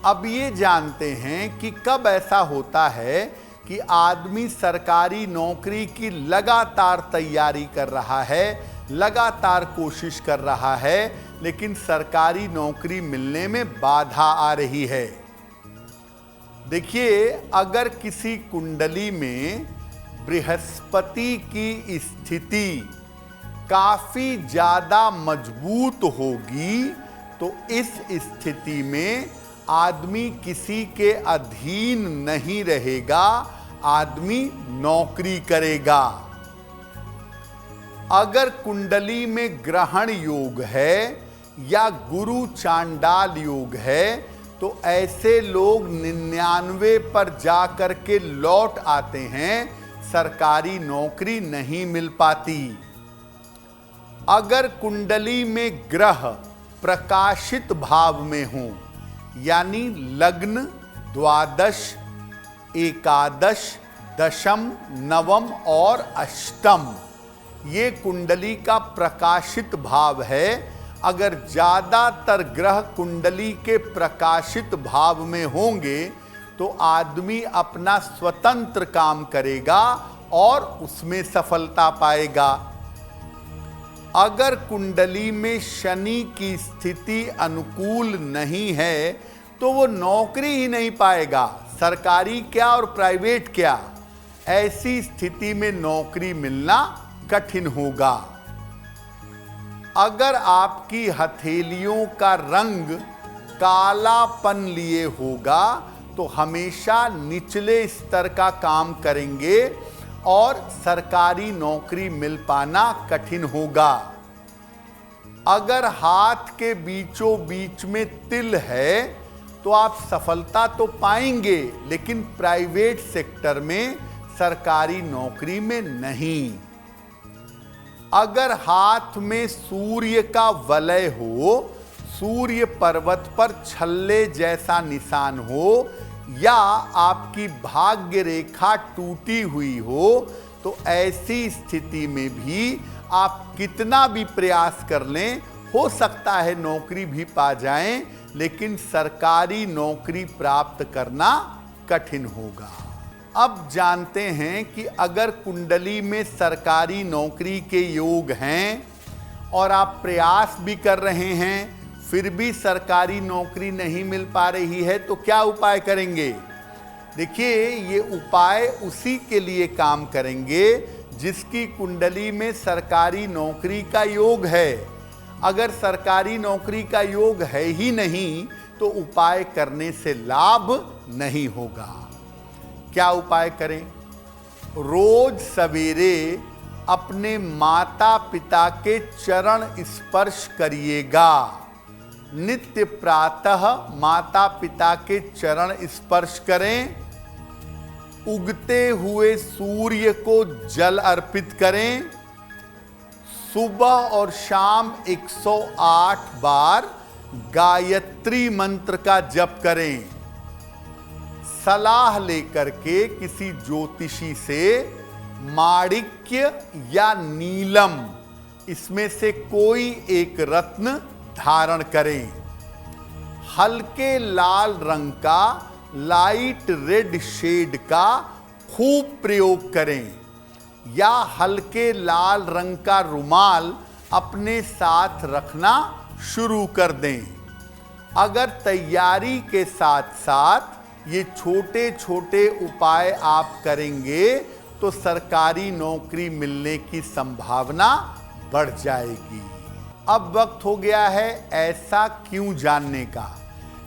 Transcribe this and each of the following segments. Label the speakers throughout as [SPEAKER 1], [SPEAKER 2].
[SPEAKER 1] अब ये जानते हैं कि कब ऐसा होता है कि आदमी सरकारी नौकरी की लगातार तैयारी कर रहा है, लगातार कोशिश कर रहा है, लेकिन सरकारी नौकरी मिलने में बाधा आ रही है। देखिए, अगर किसी कुंडली में बृहस्पति की स्थिति काफी ज्यादा मजबूत होगी तो इस स्थिति में आदमी किसी के अधीन नहीं रहेगा, आदमी नौकरी करेगा। अगर कुंडली में ग्रहण योग है या गुरु चांडाल योग है तो ऐसे लोग 99 पर जाकर के लौट आते हैं, सरकारी नौकरी नहीं मिल पाती। अगर कुंडली में ग्रह प्रकाशित भाव में हो, यानी लग्न, द्वादश, एकादश, दशम, नवम और अष्टम, ये कुंडली का प्रकाशित भाव है। अगर ज्यादातर ग्रह कुंडली के प्रकाशित भाव में होंगे तो आदमी अपना स्वतंत्र काम करेगा और उसमें सफलता पाएगा। अगर कुंडली में शनि की स्थिति अनुकूल नहीं है तो वो नौकरी ही नहीं पाएगा, सरकारी क्या और प्राइवेट क्या। ऐसी स्थिति में नौकरी मिलना कठिन होगा। अगर आपकी हथेलियों का रंग कालापन लिए होगा तो हमेशा निचले स्तर का काम करेंगे और सरकारी नौकरी मिल पाना कठिन होगा। अगर हाथ के बीचों बीच में तिल है तो आप सफलता तो पाएंगे, लेकिन प्राइवेट सेक्टर में, सरकारी नौकरी में नहीं। अगर हाथ में सूर्य का वलय हो, सूर्य पर्वत पर छल्ले जैसा निशान हो, या आपकी भाग्य रेखा टूटी हुई हो तो ऐसी स्थिति में भी आप कितना भी प्रयास कर लें, हो सकता है नौकरी भी पा जाएं, लेकिन सरकारी नौकरी प्राप्त करना कठिन होगा। अब जानते हैं कि अगर कुंडली में सरकारी नौकरी के योग हैं और आप प्रयास भी कर रहे हैं फिर भी सरकारी नौकरी नहीं मिल पा रही है तो क्या उपाय करेंगे? देखिए, ये उपाय उसी के लिए काम करेंगे जिसकी कुंडली में सरकारी नौकरी का योग है। अगर सरकारी नौकरी का योग है ही नहीं तो उपाय करने से लाभ नहीं होगा। क्या उपाय करें? रोज सवेरे अपने माता पिता के चरण स्पर्श करिएगा। नित्य प्रातः माता पिता के चरण स्पर्श करें। उगते हुए सूर्य को जल अर्पित करें। सुबह और शाम 108 बार गायत्री मंत्र का जप करें। सलाह लेकर के किसी ज्योतिषी से माणिक्य या नीलम, इसमें से कोई एक रत्न धारण करें। हल्के लाल रंग का, लाइट रेड शेड का खूब प्रयोग करें, या हल्के लाल रंग का रुमाल अपने साथ रखना शुरू कर दें। अगर तैयारी के साथ साथ ये छोटे छोटे उपाय आप करेंगे तो सरकारी नौकरी मिलने की संभावना बढ़ जाएगी। अब वक्त हो गया है ऐसा क्यों जानने का।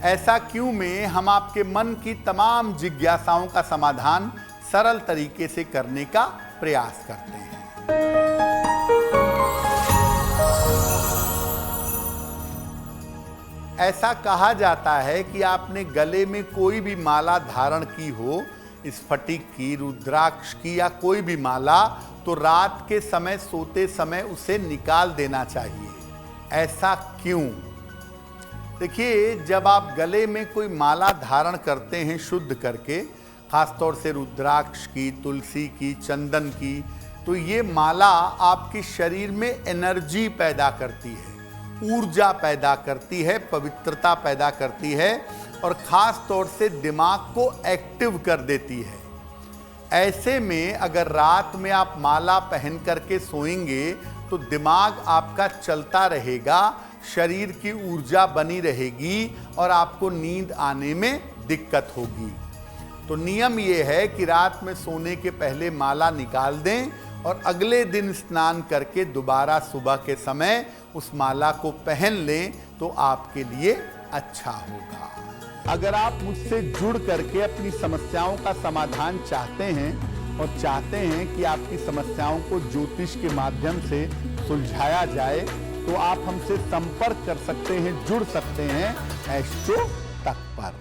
[SPEAKER 1] ऐसा क्यों में हम आपके मन की तमाम जिज्ञासाओं का समाधान सरल तरीके से करने का प्रयास करते हैं। ऐसा कहा जाता है कि आपने गले में कोई भी माला धारण की हो, स्फटिक की, रुद्राक्ष की या कोई भी माला, तो रात के समय सोते समय उसे निकाल देना चाहिए। ऐसा क्यों? देखिए, जब आप गले में कोई माला धारण करते हैं शुद्ध करके, खासतौर से रुद्राक्ष की, तुलसी की, चंदन की, तो ये माला आपके शरीर में एनर्जी पैदा करती है, ऊर्जा पैदा करती है, पवित्रता पैदा करती है और ख़ास तौर से दिमाग को एक्टिव कर देती है। ऐसे में अगर रात में आप माला पहन करके सोएंगे तो दिमाग आपका चलता रहेगा, शरीर की ऊर्जा बनी रहेगी और आपको नींद आने में दिक्कत होगी। तो नियम यह है कि रात में सोने के पहले माला निकाल दें और अगले दिन स्नान करके दोबारा सुबह के समय उस माला को पहन लें तो आपके लिए अच्छा होगा। अगर आप मुझसे जुड़ करके अपनी समस्याओं का समाधान चाहते हैं और चाहते हैं कि आपकी समस्याओं को ज्योतिष के माध्यम से सुलझाया जाए तो आप हमसे संपर्क कर सकते हैं, जुड़ सकते हैं एस्ट्रो तक पर।